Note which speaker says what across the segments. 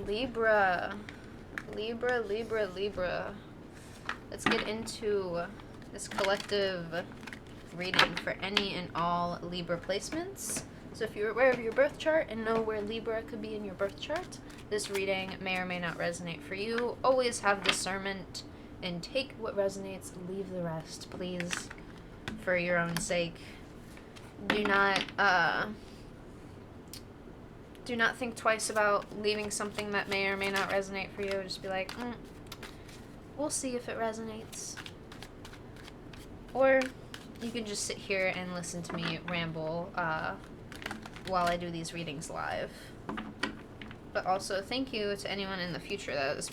Speaker 1: Libra. Libra, Libra, Libra. Let's get into this collective reading for any and all Libra placements. So if you're aware of your birth chart and know where Libra could be in your birth chart, this reading may or may not resonate for you. Always have discernment and take what resonates, leave the rest, please, for your own sake. Do not think twice about leaving something that may or may not resonate for you. Just be like, we'll see if it resonates. Or you can just sit here and listen to me ramble while I do these readings live. But also, thank you to anyone in the future that is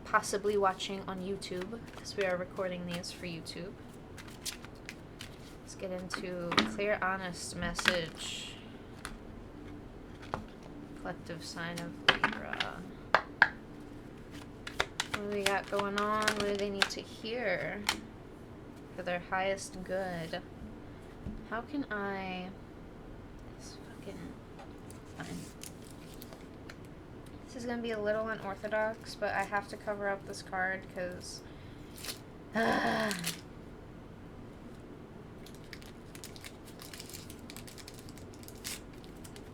Speaker 1: possibly watching on YouTube, because we are recording these for YouTube. Let's get into clear, honest message. Collective sign of Libra. What do we got going on? What do they need to hear for their highest good? How can I... This fucking... Fine. This is going to be a little unorthodox, but I have to cover up this card because...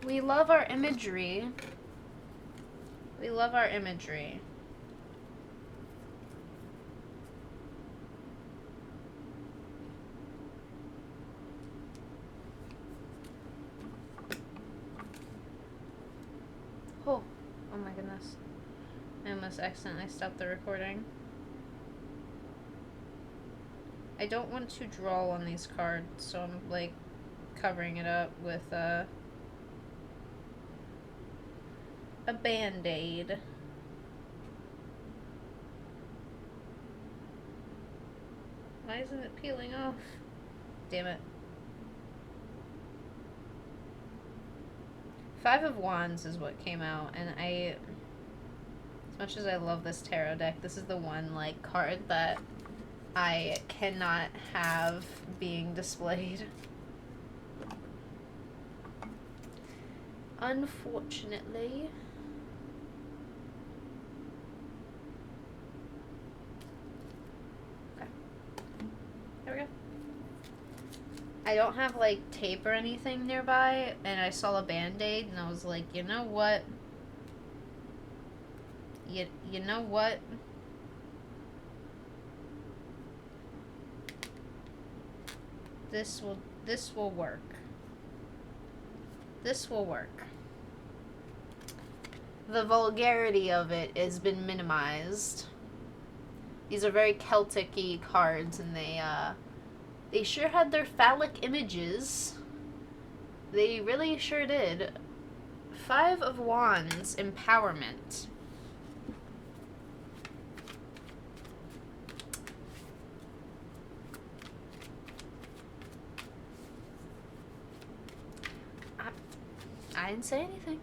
Speaker 1: We love our imagery. We love our imagery. Oh my goodness. I almost accidentally stopped the recording. I don't want to draw on these cards, so I'm like covering it up with a Band-Aid. Why isn't it peeling off? Damn it. Five of Wands is what came out, and as much as I love this tarot deck, this is the one, like, card that I cannot have being displayed. Unfortunately. Okay. There we go. I don't have, like, tape or anything nearby, and I saw a Band-Aid, and I was like, you know what? You know what? This will work. This will work. The vulgarity of it has been minimized. These are very Celtic-y cards, and they sure had their phallic images. They really sure did. Five of Wands, empowerment. I didn't say anything.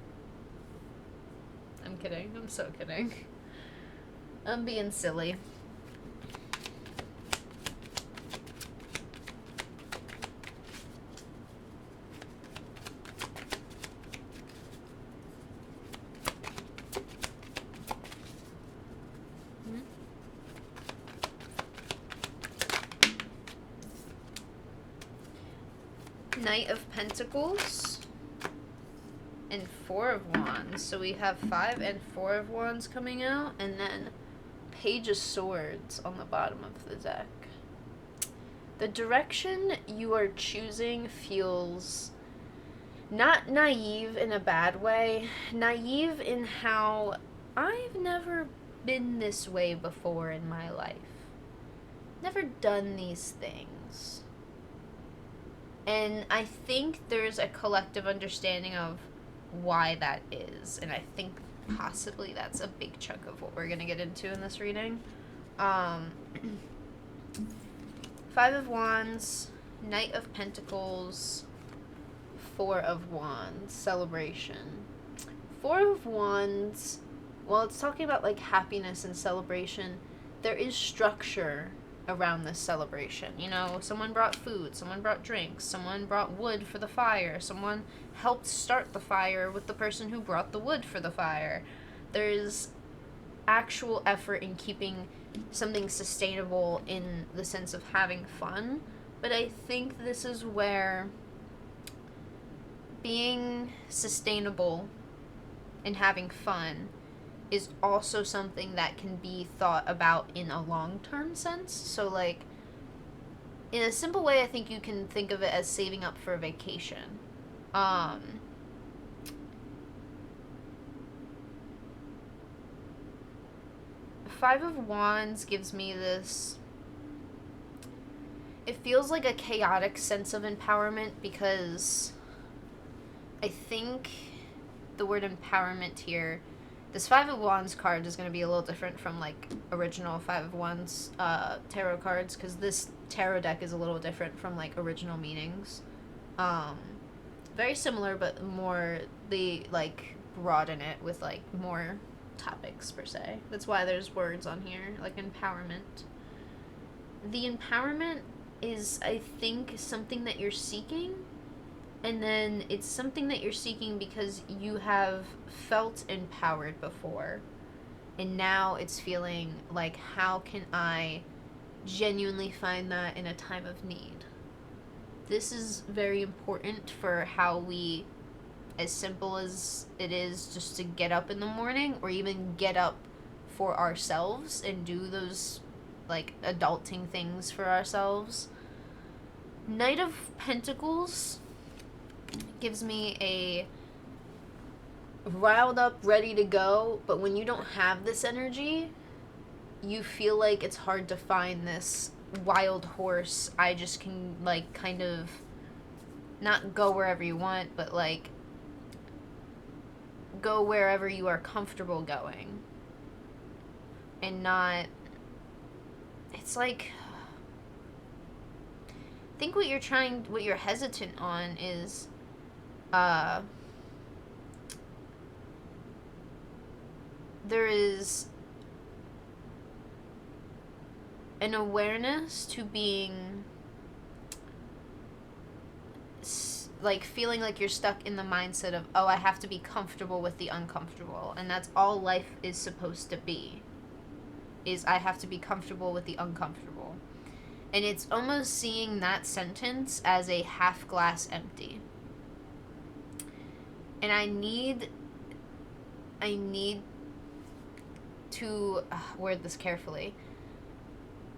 Speaker 1: I'm kidding. I'm so kidding. I'm being silly. Knight of Pentacles and Four of Wands. So we have 5 and 4 of Wands coming out, and then Page of Swords on the bottom of the deck. The direction you are choosing feels not naive in a bad way. Naive in how I've never been this way before in my life. Never done these things. And I think there's a collective understanding of why that is. And I think possibly that's a big chunk of what we're going to get into in this reading. 5 of Wands, Knight of Pentacles, 4 of Wands, celebration. 4 of Wands, while it's talking about like happiness and celebration, there is structure around this celebration. You know, someone brought food, someone brought drinks, someone brought wood for the fire, someone helped start the fire with the person who brought the wood for the fire. There's actual effort in keeping something sustainable in the sense of having fun, but I think this is where being sustainable and having fun is also something that can be thought about in a long-term sense. So, like, in a simple way, I think you can think of it as saving up for a vacation. Five of Wands gives me this... It feels like a chaotic sense of empowerment, because I think the word empowerment here, this Five of Wands card is going to be a little different from, like, original Five of Wands tarot cards, because this tarot deck is a little different from, like, original meanings. Very similar, but more, they, like, broaden it with, like, more topics, per se. That's why there's words on here, like empowerment. The empowerment is, I think, something that you're seeking, and then it's something that you're seeking because you have felt empowered before, and now it's feeling like, how can I genuinely find that in a time of need? This is very important for how we, as simple as it is just to get up in the morning, or even get up for ourselves and do those, like, adulting things for ourselves. Knight of Pentacles gives me a riled up, ready to go, but when you don't have this energy, you feel like it's hard to find this wild horse. I just can, like, kind of not go wherever you want, but, like, go wherever you are comfortable going, and not, it's like, I think what you're hesitant on is there is an awareness to being, like, feeling like you're stuck in the mindset of, oh, I have to be comfortable with the uncomfortable, and that's all life is supposed to be, is I have to be comfortable with the uncomfortable. And it's almost seeing that sentence as a half glass empty. And I need to word this carefully.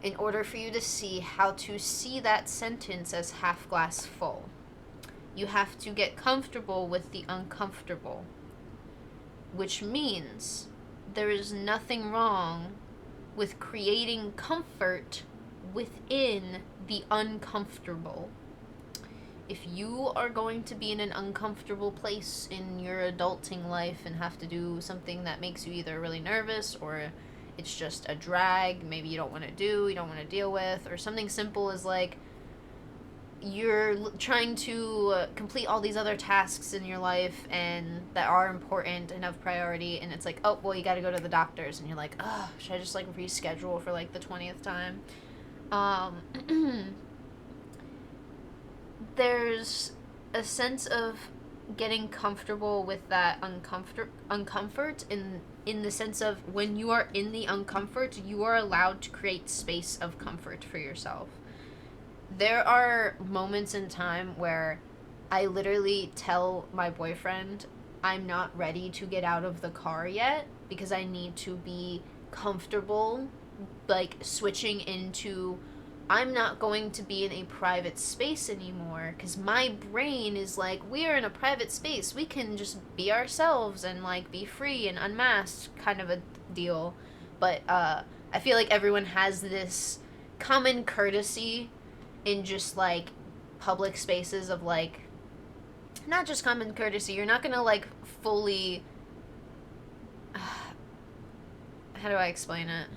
Speaker 1: In order for you to see how to see that sentence as half glass full, you have to get comfortable with the uncomfortable, which means there is nothing wrong with creating comfort within the uncomfortable. If you are going to be in an uncomfortable place in your adulting life and have to do something that makes you either really nervous, or it's just a drag, maybe you don't want to do, you don't want to deal with, or something simple as, like, you're trying to complete all these other tasks in your life and that are important and of priority, and it's like, oh, well, you got to go to the doctors, and you're like, oh, should I just, like, reschedule for, like, the 20th time? There's a sense of getting comfortable with that uncomfort in the sense of, when you are in the uncomfort, you are allowed to create space of comfort for yourself. There are moments in time where I literally tell my boyfriend I'm not ready to get out of the car yet because I need to be comfortable, like, switching into, I'm not going to be in a private space anymore, because my brain is like, we are in a private space, we can just be ourselves and, like, be free and unmasked, kind of a deal. But I feel like everyone has this common courtesy in just, like, public spaces of, like, not just common courtesy, you're not gonna, like, fully, how do I explain it?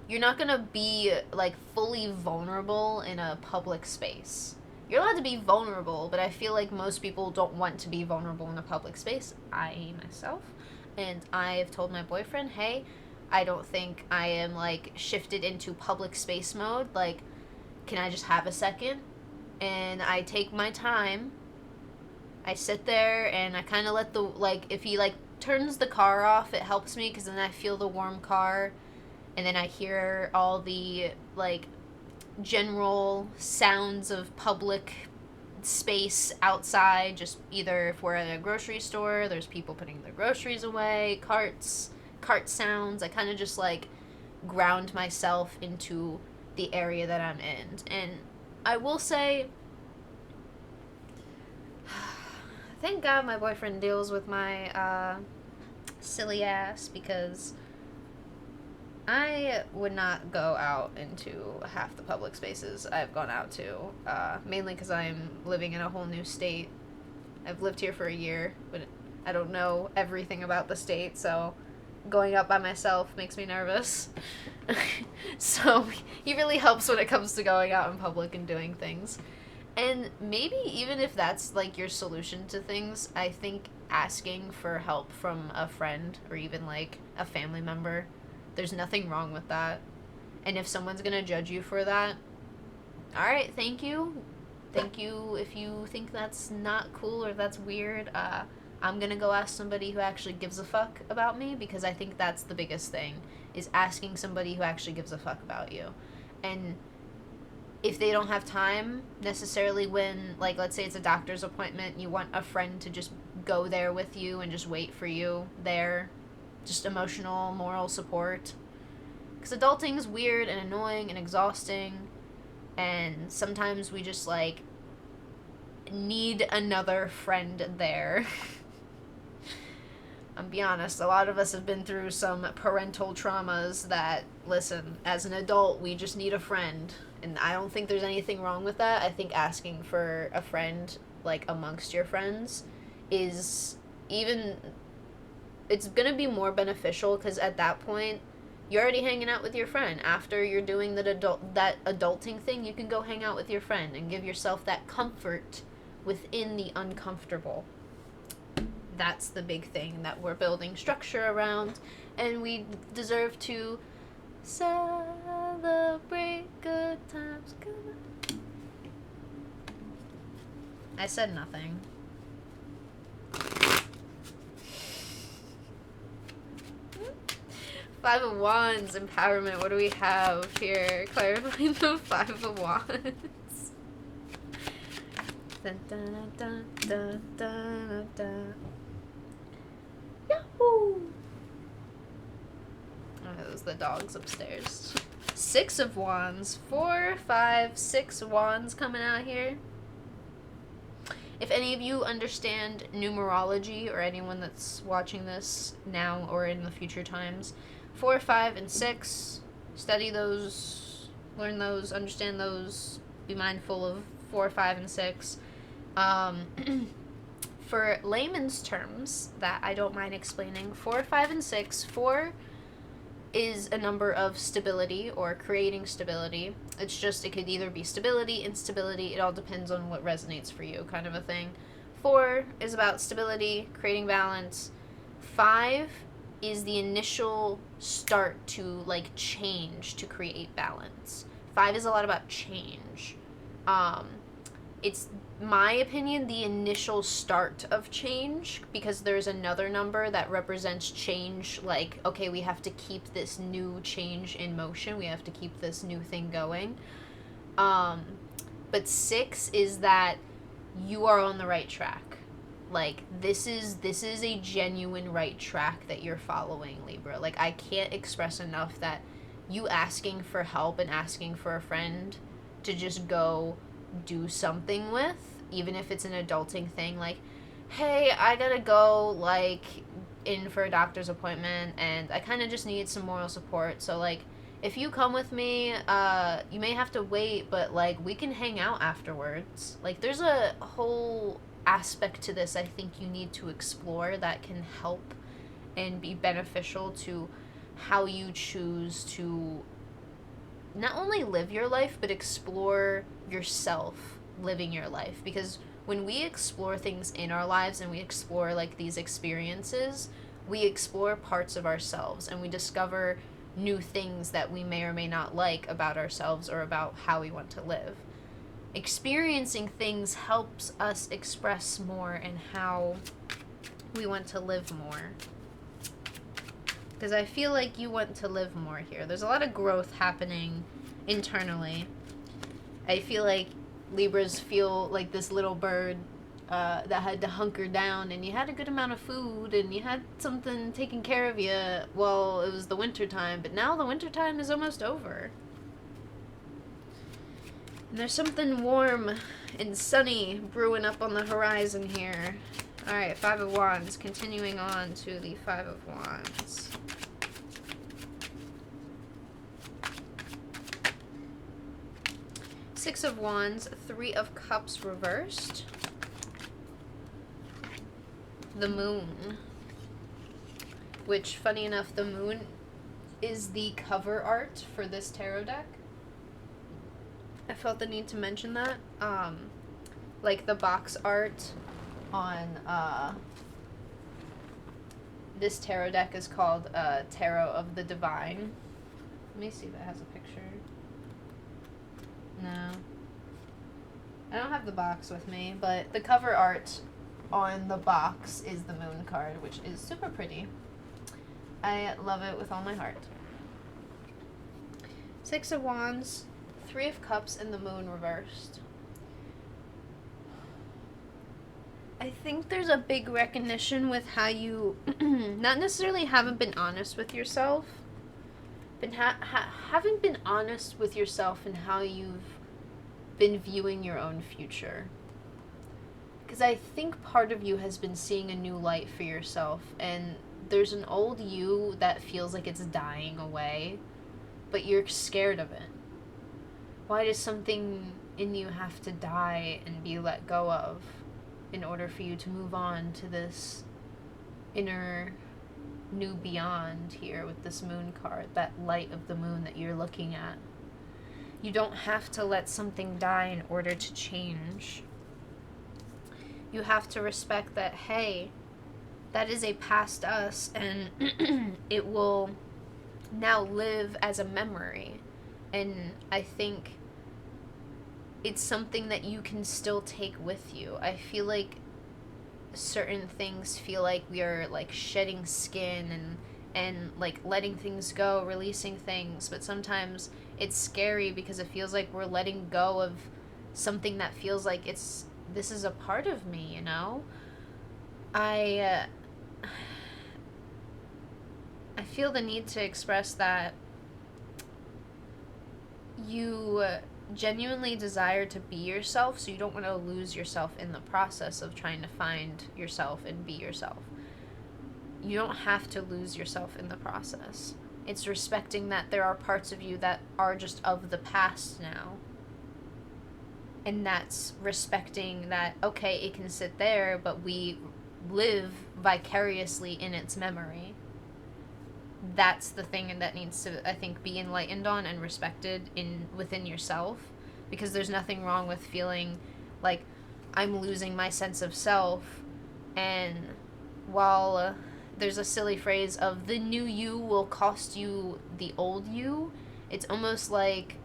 Speaker 1: You're not gonna be, like, fully vulnerable in a public space. You're allowed to be vulnerable, but I feel like most people don't want to be vulnerable in a public space. I myself. And I've told my boyfriend, hey, I don't think I am, like, shifted into public space mode. Like, can I just have a second? And I take my time. I sit there and I kind of let the, like, if he, like, turns the car off, it helps me because then I feel the warm car. And then I hear all the, like, general sounds of public space outside. Just either if we're at a grocery store, there's people putting their groceries away, cart sounds. I kind of just, like, ground myself into the area that I'm in. And I will say, thank God my boyfriend deals with my silly ass, because I would not go out into half the public spaces I've gone out to, mainly because I'm living in a whole new state. I've lived here for a year, but I don't know everything about the state, so going out by myself makes me nervous. So he really helps when it comes to going out in public and doing things. And maybe even if that's, like, your solution to things, I think asking for help from a friend or even, like, a family member, there's nothing wrong with that. And if someone's gonna judge you for that, alright, thank you. Thank you if you think that's not cool or that's weird. I'm gonna go ask somebody who actually gives a fuck about me, because I think that's the biggest thing, is asking somebody who actually gives a fuck about you. And if they don't have time necessarily when, like, let's say it's a doctor's appointment, you want a friend to just go there with you and just wait for you there. Just emotional, moral support. Because adulting is weird and annoying and exhausting. And sometimes we just, like, need another friend there. I'll be honest, a lot of us have been through some parental traumas that, listen, as an adult, we just need a friend. And I don't think there's anything wrong with that. I think asking for a friend, like, amongst your friends is even... it's gonna be more beneficial, because at that point, you're already hanging out with your friend. After you're doing that adulting thing, you can go hang out with your friend and give yourself that comfort within the uncomfortable. That's the big thing that we're building structure around, and we deserve to celebrate good times. I said nothing. Five of Wands, empowerment. What do we have here? Clarifying the Five of Wands. Dun, dun, dun, dun, dun, dun. Yahoo! Oh, those are the dogs upstairs. Six of Wands. 4, 5, 6 Wands coming out here. If any of you understand numerology, or anyone that's watching this now or in the future times, 4, 5, and 6, study those, learn those, understand those, be mindful of 4, 5, and 6. For layman's terms that I don't mind explaining, 4, 5, and 6, 4 is a number of stability or creating stability. It's just, it could either be stability, instability, it all depends on what resonates for you, kind of a thing. 4 is about stability, creating balance. 5 is the initial start to, like, change to create balance. 5 is a lot about change. It's, my opinion, the initial start of change, because there's another number that represents change, like, okay, we have to keep this new change in motion, we have to keep this new thing going. But 6 is that you are on the right track. Like, this is a genuine right track that you're following, Libra. Like, I can't express enough that you asking for help and asking for a friend to just go do something with, even if it's an adulting thing, like, hey, I gotta go, like, in for a doctor's appointment, and I kind of just need some moral support, so, like, if you come with me, you may have to wait, but, like, we can hang out afterwards. Like, there's a whole aspect to this I think you need to explore that can help and be beneficial to how you choose to not only live your life, but explore yourself living your life. Because when we explore things in our lives and we explore, like, these experiences, we explore parts of ourselves and we discover new things that we may or may not like about ourselves or about how we want to live. Experiencing things helps us express more and how we want to live more. Because I feel like you want to live more here. There's a lot of growth happening internally. I feel like Libras feel like this little bird that had to hunker down, and you had a good amount of food and you had something taking care of you while it was the winter time, but now the winter time is almost over. And there's something warm and sunny brewing up on the horizon here. Alright, Five of Wands, continuing on to the Five of Wands. Six of Wands, Three of Cups reversed. The Moon, which, funny enough, the Moon is the cover art for this tarot deck. I felt the need to mention that. Like the box art on this tarot deck is called Tarot of the Divine. Let me see if it has a picture. No. I don't have the box with me, but the cover art on the box is the Moon card, which is super pretty. I love it with all my heart. Six of Wands, Three of Cups, and the Moon reversed. I think there's a big recognition with how you not necessarily haven't been honest with yourself, but haven't been honest with yourself and how you've been viewing your own future. Because I think part of you has been seeing a new light for yourself, and there's an old you that feels like it's dying away, but you're scared of it. Why does something in you have to die and be let go of in order for you to move on to this inner new beyond here with this Moon card, that light of the moon that you're looking at? You don't have to let something die in order to change. You have to respect that, hey, that is a past us, and it will now live as a memory. And I think it's something that you can still take with you. I feel like certain things feel like we are like shedding skin and like letting things go, releasing things, but sometimes it's scary because it feels like we're letting go of something that feels like this is a part of me, you know? I feel the need to express that you genuinely desire to be yourself, so you don't want to lose yourself in the process of trying to find yourself and be yourself. You don't have to lose yourself in the process. It's respecting that there are parts of you that are just of the past now. And that's respecting that, okay, it can sit there, but we live vicariously in its memory. That's the thing that needs to, I think, be enlightened on and respected within yourself. Because there's nothing wrong with feeling like I'm losing my sense of self. And while there's a silly phrase of the new you will cost you the old you, it's almost like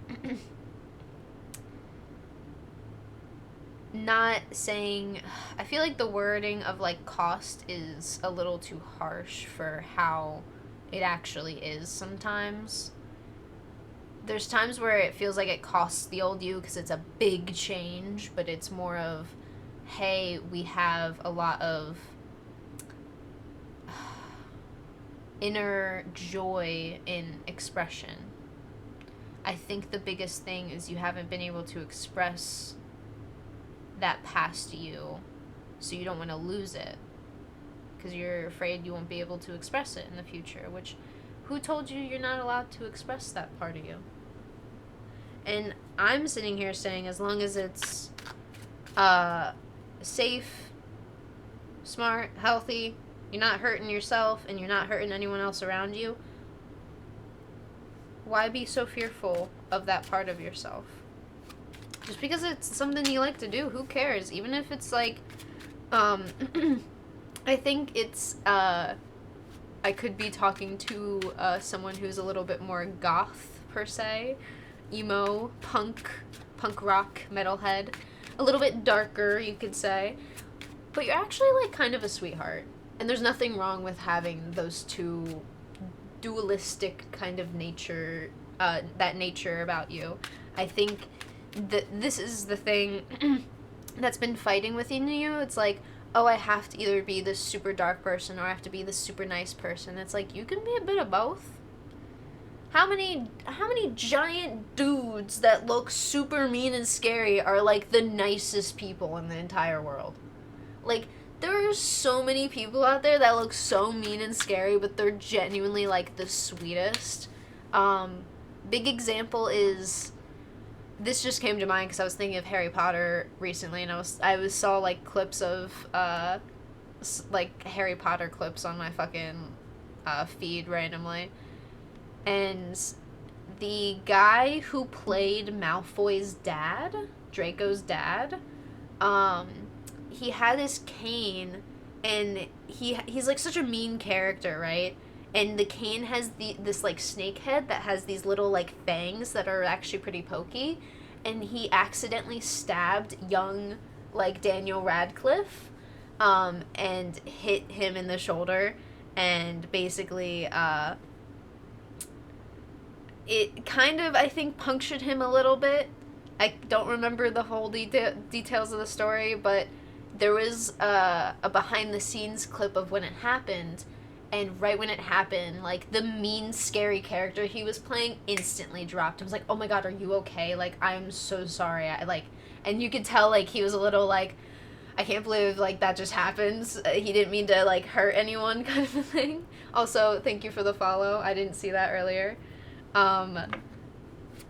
Speaker 1: not saying, I feel like the wording of like cost is a little too harsh for how it actually is sometimes. There's times where it feels like it costs the old you because it's a big change, but it's more of, hey, we have a lot of inner joy in expression. I think the biggest thing is you haven't been able to express that past you, so you don't want to lose it because you're afraid you won't be able to express it in the future, which, who told you you're not allowed to express that part of you? And I'm sitting here saying, as long as it's safe, smart, healthy, you're not hurting yourself and you're not hurting anyone else around you, why be so fearful of that part of yourself? Just because it's something you like to do, who cares? Even if it's like, I think it's I could be talking to someone who's a little bit more goth, per se. Emo, punk rock, metalhead. A little bit darker, you could say. But you're actually, like, kind of a sweetheart. And there's nothing wrong with having those two dualistic kind of nature, that nature about you. I think that this is the thing that's been fighting within you. It's like, oh, I have to either be this super dark person or I have to be this super nice person. It's like, you can be a bit of both. How many giant dudes that look super mean and scary are, like, the nicest people in the entire world? Like, there are so many people out there that look so mean and scary, but they're genuinely, like, the sweetest. Big example is, this just came to mind because I was thinking of Harry Potter recently, and I saw, like, clips of, like, Harry Potter clips on my fucking, feed randomly. And the guy who played Malfoy's dad, Draco's dad, he had this cane, and he's like such a mean character, right? And the cane has this like snake head that has these little like fangs that are actually pretty pokey, and he accidentally stabbed young like Daniel Radcliffe, and hit him in the shoulder, and basically it kind of, I think, punctured him a little bit. I don't remember the whole details of the story, but there was a behind-the-scenes clip of when it happened, and right when it happened, like, the mean, scary character he was playing instantly dropped. I was like, oh my god, are you okay? Like, I'm so sorry. And you could tell, like, he was a little, like, I can't believe, like, that just happened. He didn't mean to, like, hurt anyone kind of a thing. Also, thank you for the follow. I didn't see that earlier.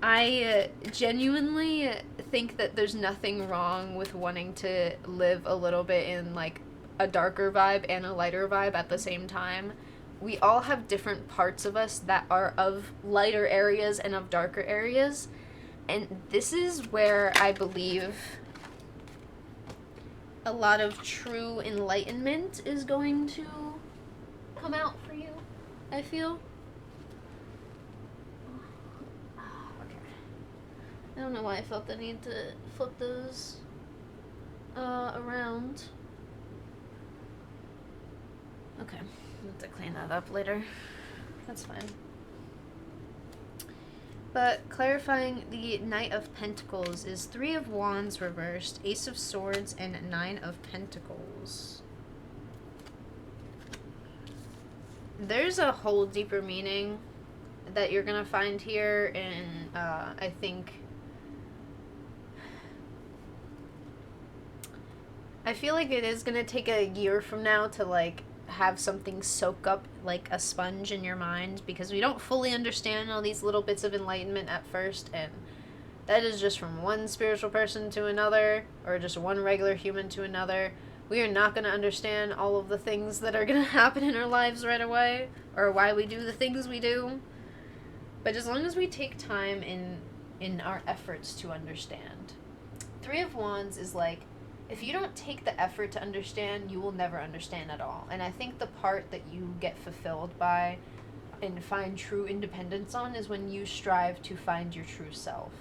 Speaker 1: I genuinely think that there's nothing wrong with wanting to live a little bit in, like, a darker vibe and a lighter vibe at the same time. We all have different parts of us that are of lighter areas and of darker areas, and this is where I believe a lot of true enlightenment is going to come out for you, I feel. I don't know why I felt the need to flip those around. Okay, I'll have to clean that up later. That's fine. But clarifying, the Knight of Pentacles is 3 of Wands reversed, Ace of Swords, and 9 of Pentacles. There's a whole deeper meaning that you're gonna find here, and I think... I feel like it is gonna take a year from now to, like, have something soak up like a sponge in your mind, because we don't fully understand all these little bits of enlightenment at first, and that is just from one spiritual person to another, or just one regular human to another. We are not going to understand all of the things that are going to happen in our lives right away, or why we do the things we do, but as long as we take time in our efforts to understand. 3 of Wands is like, if you don't take the effort to understand, you will never understand at all. And I think the part that you get fulfilled by and find true independence on is when you strive to find your true self.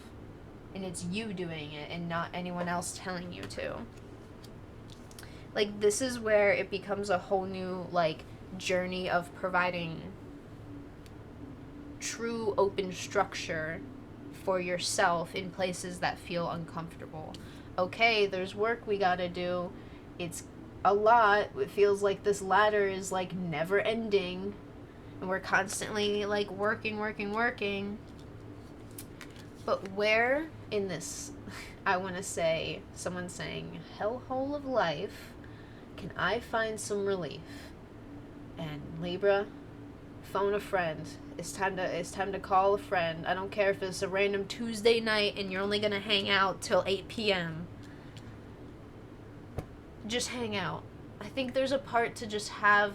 Speaker 1: And it's you doing it and not anyone else telling you to. Like, this is where it becomes a whole new, like, journey of providing true open structure for yourself in places that feel uncomfortable. Okay, there's work we gotta do. It's a lot. It feels like this ladder is, like, never ending. And we're constantly, like, working. But where in this, I want to say, someone's saying, hellhole of life, can I find some relief? And Libra, phone a friend. It's time to call a friend. I don't care if it's a random Tuesday night and you're only gonna hang out till 8 p.m. Just hang out. I think there's a part to just have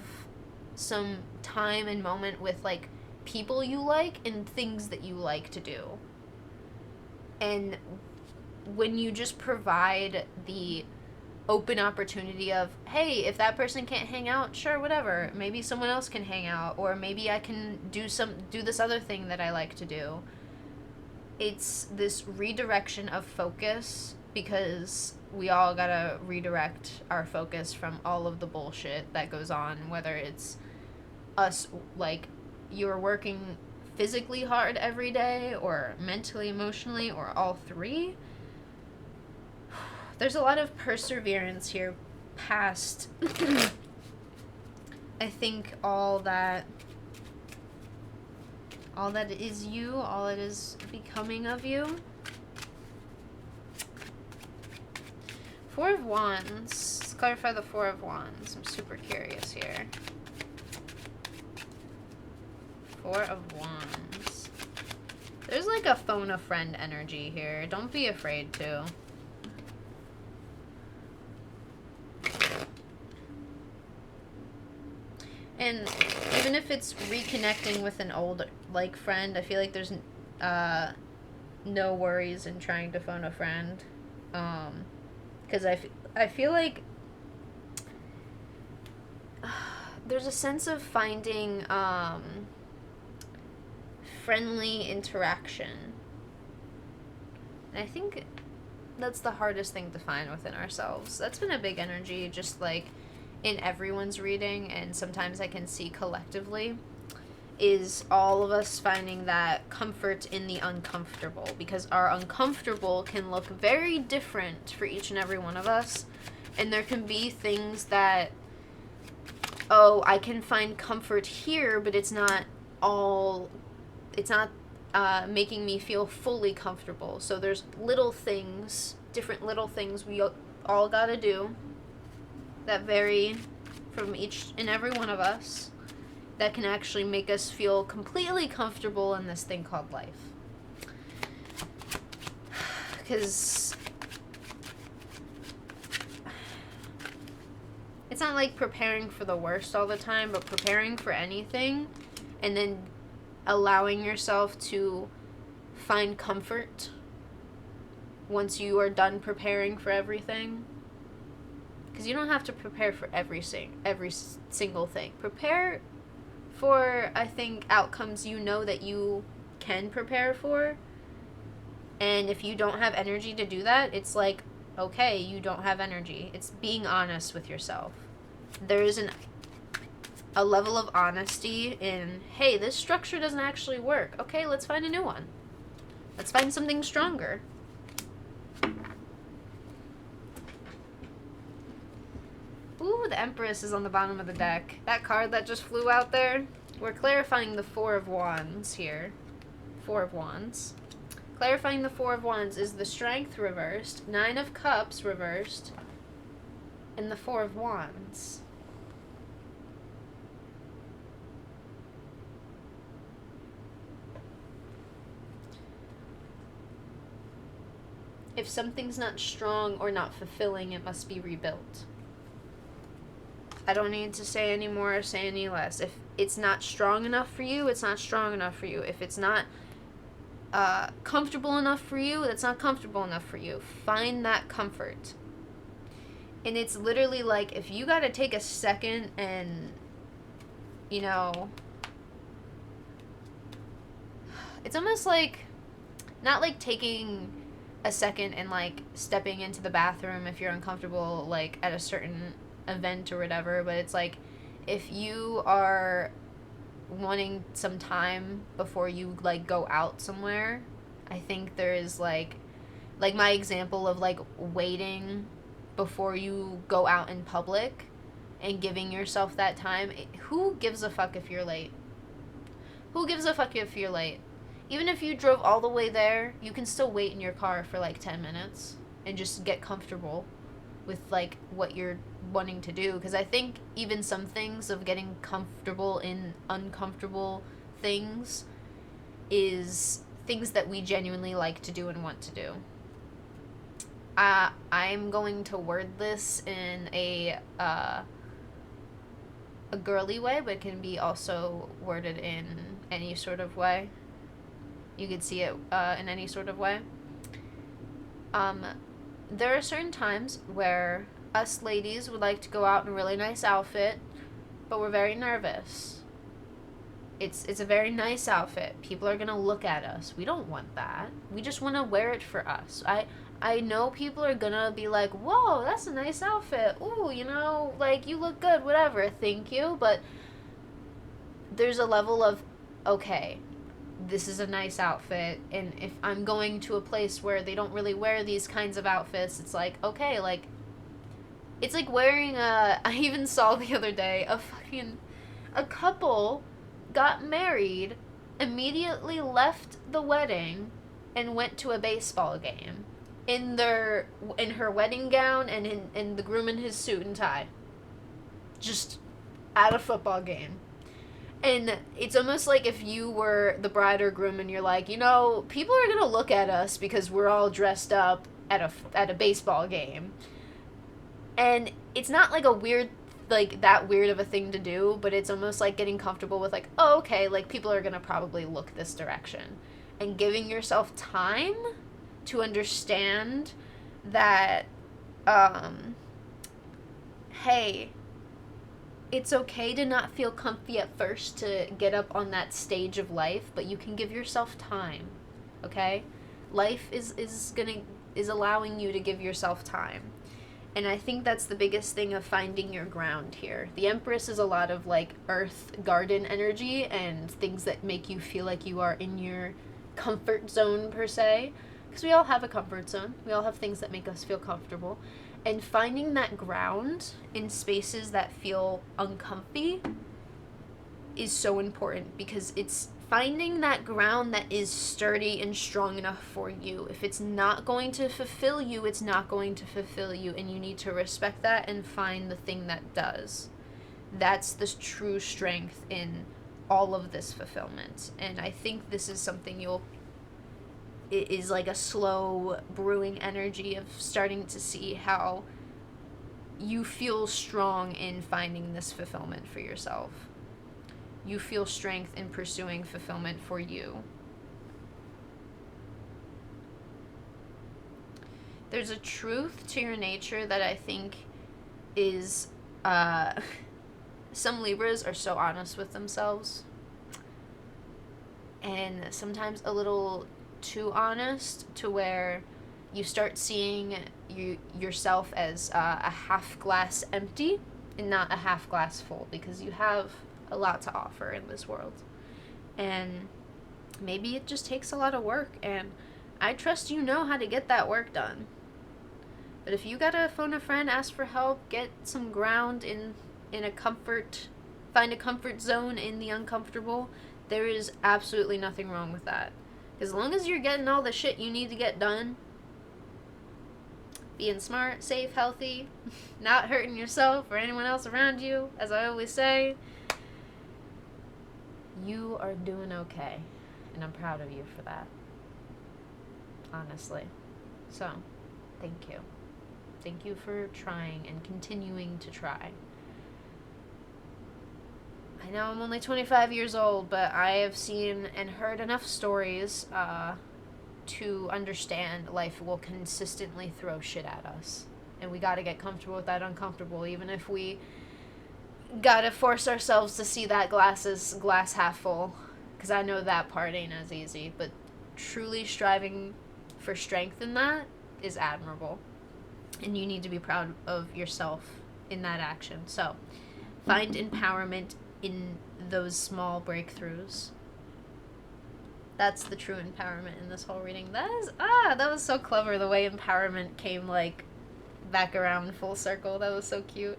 Speaker 1: some time and moment with, like, people you like and things that you like to do. And when you just provide the open opportunity of, hey, if that person can't hang out, sure, whatever. Maybe someone else can hang out, or maybe I can do this other thing that I like to do. It's this redirection of focus, because we all gotta redirect our focus from all of the bullshit that goes on, whether it's us, like, you're working physically hard every day, or mentally, emotionally, or all three. There's a lot of perseverance here past, I think, all that is you, all that is becoming of you. Four of Wands. Let's clarify the Four of Wands. I'm super curious here. Four of Wands. There's like a phone a friend energy here. Don't be afraid to. And even if it's reconnecting with an old, like, friend, I feel like there's no worries in trying to phone a friend. Because I feel like there's a sense of finding friendly interaction. And I think that's the hardest thing to find within ourselves. That's been a big energy, just like in everyone's reading, and sometimes I can see collectively, is all of us finding that comfort in the uncomfortable, because our uncomfortable can look very different for each and every one of us, and there can be things that, oh, I can find comfort here, but it's not making me feel fully comfortable. So there's little things, different little things we all gotta do that vary from each and every one of us, that can actually make us feel completely comfortable in this thing called life. Because it's not like preparing for the worst all the time, but preparing for anything and then allowing yourself to find comfort once you are done preparing for everything. Because you don't have to prepare for every single thing. Prepare for, I think, outcomes you know that you can prepare for. And if you don't have energy to do that, it's like, okay, you don't have energy. It's being honest with yourself. There is a level of honesty in, hey, this structure doesn't actually work. Okay, let's find a new one. Let's find something stronger. Ooh, the Empress is on the bottom of the deck. That card that just flew out there, we're clarifying the Four of Wands here. Four of Wands. Clarifying the Four of Wands is the Strength reversed, Nine of Cups reversed, and the Four of Wands. If something's not strong or not fulfilling, it must be rebuilt. I don't need to say any more or say any less. If it's not strong enough for you, it's not strong enough for you. If it's not comfortable enough for you, it's not comfortable enough for you. Find that comfort. And it's literally like, if you gotta take a second and, you know, it's almost like, not like taking a second and like stepping into the bathroom if you're uncomfortable, like at a certain event or whatever, but it's like, if you are wanting some time before you like go out somewhere, I think there is like my example of like waiting before you go out in public and giving yourself that time. Who gives a fuck if you're late? Who gives a fuck if you're late? Even if you drove all the way there, you can still wait in your car for like 10 minutes and just get comfortable with like what you're wanting to do. Because I think even some things of getting comfortable in uncomfortable things is things that we genuinely like to do and want to do. I'm going to word this in a girly way, but it can be also worded in any sort of way. You could see it in any sort of way. There are certain times where us ladies would like to go out in a really nice outfit, but we're very nervous. It's a very nice outfit. People are gonna look at us. We don't want that. We just want to wear it for us. I know people are gonna be like, whoa, that's a nice outfit. Ooh, you know, like, you look good, whatever. Thank you. But there's a level of, okay, this is a nice outfit. And if I'm going to a place where they don't really wear these kinds of outfits, it's like, okay, like, it's like wearing a, I even saw the other day, a couple got married, immediately left the wedding, and went to a baseball game in her wedding gown and in the groom in his suit and tie, just at a football game. And it's almost like if you were the bride or groom and you're like, you know, people are gonna look at us because we're all dressed up at a baseball game. And it's not like a weird, like, that weird of a thing to do, but it's almost like getting comfortable with, like, oh, okay, like, people are gonna probably look this direction. And giving yourself time to understand that, hey, it's okay to not feel comfy at first to get up on that stage of life, but you can give yourself time, okay? Life is allowing you to give yourself time. And I think that's the biggest thing of finding your ground here. The Empress is a lot of, like, earth garden energy and things that make you feel like you are in your comfort zone, per se. Because we all have a comfort zone. We all have things that make us feel comfortable. And finding that ground in spaces that feel uncomfy is so important, because it's finding that ground that is sturdy and strong enough for you. If it's not going to fulfill you, it's not going to fulfill you, and you need to respect that and find the thing that does. That's the true strength in all of this fulfillment. And I think this is something it is like a slow brewing energy of starting to see how you feel strong in finding this fulfillment for yourself. You feel strength in pursuing fulfillment for you. There's a truth to your nature that I think is, some Libras are so honest with themselves, and sometimes a little too honest, to where you start seeing yourself as a half glass empty and not a half glass full, because you have a lot to offer in this world. And maybe it just takes a lot of work, and I trust you know how to get that work done. But if you gotta phone a friend, ask for help, get some ground in a comfort, find a comfort zone in the uncomfortable, there is absolutely nothing wrong with that. As long as you're getting all the shit you need to get done, being smart, safe, healthy, not hurting yourself or anyone else around you, as I always say, you are doing okay. And I'm proud of you for that. Honestly. So, thank you. Thank you for trying and continuing to try. I know I'm only 25 years old, but I have seen and heard enough stories to understand life will consistently throw shit at us. And we gotta get comfortable with that uncomfortable, even if we gotta force ourselves to see that glass half full. Because I know that part ain't as easy, but truly striving for strength in that is admirable. And you need to be proud of yourself in that action. So, find empowerment in those small breakthroughs. That's the true empowerment in this whole reading. That was so clever, the way empowerment came, like, back around full circle. That was so cute.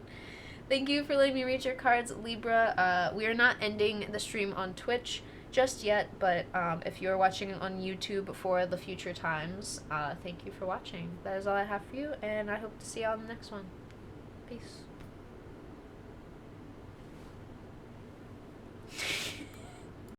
Speaker 1: Thank you for letting me read your cards, Libra. We are not ending the stream on Twitch just yet, but if you're watching on YouTube for the future times, thank you for watching. That is all I have for you, and I hope to see you on the next one. Peace.